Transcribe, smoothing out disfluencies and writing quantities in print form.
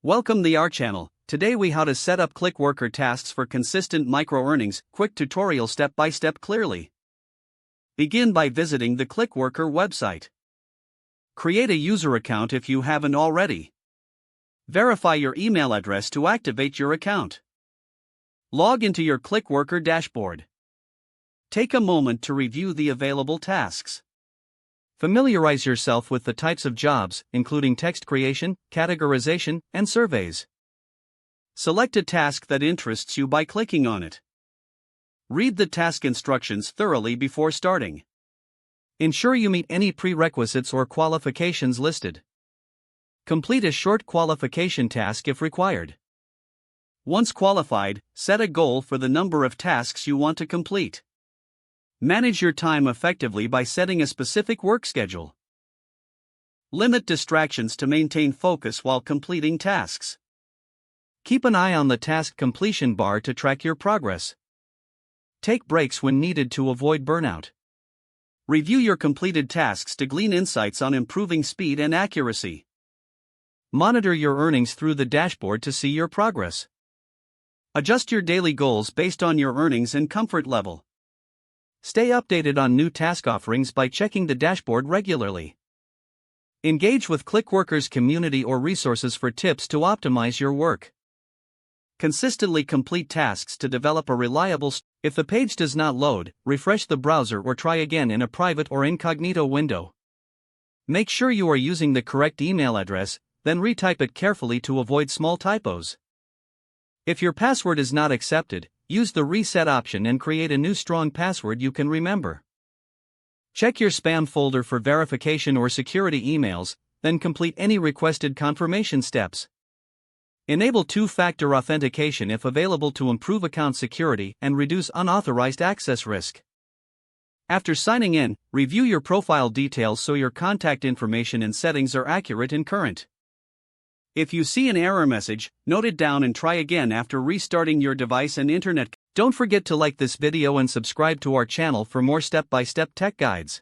Welcome to our channel. Today we how to set up Clickworker tasks for consistent micro earnings. Quick tutorial step by step clearly. Begin by visiting the Clickworker website. Create a user account if you haven't already. Verify your email address to activate your account. Log into your Clickworker dashboard. Take a moment to review the available tasks. Familiarize yourself with the types of jobs, including text creation, categorization, and surveys. Select a task that interests you by clicking on it. Read the task instructions thoroughly before starting. Ensure you meet any prerequisites or qualifications listed. Complete a short qualification task if required. Once qualified, set a goal for the number of tasks you want to complete. Manage your time effectively by setting a specific work schedule. Limit distractions to maintain focus while completing tasks. Keep an eye on the task completion bar to track your progress. Take breaks when needed to avoid burnout. Review your completed tasks to glean insights on improving speed and accuracy. Monitor your earnings through the dashboard to see your progress. Adjust your daily goals based on your earnings and comfort level. Stay updated on new task offerings by checking the dashboard regularly. Engage with Clickworker's community or resources for tips to optimize your work. Consistently complete tasks to develop a reliable. If the page does not load, refresh the browser or try again in a private or incognito window. Make sure you are using the correct email address, then retype it carefully to avoid small typos. If your password is not accepted, use the reset option and create a new strong password you can remember. Check your spam folder for verification or security emails, then complete any requested confirmation steps. Enable two-factor authentication if available to improve account security and reduce unauthorized access risk. After signing in, review your profile details so your contact information and settings are accurate and current. If you see an error message, note it down and try again after restarting your device and internet. Don't forget to like this video and subscribe to our channel for more step-by-step tech guides.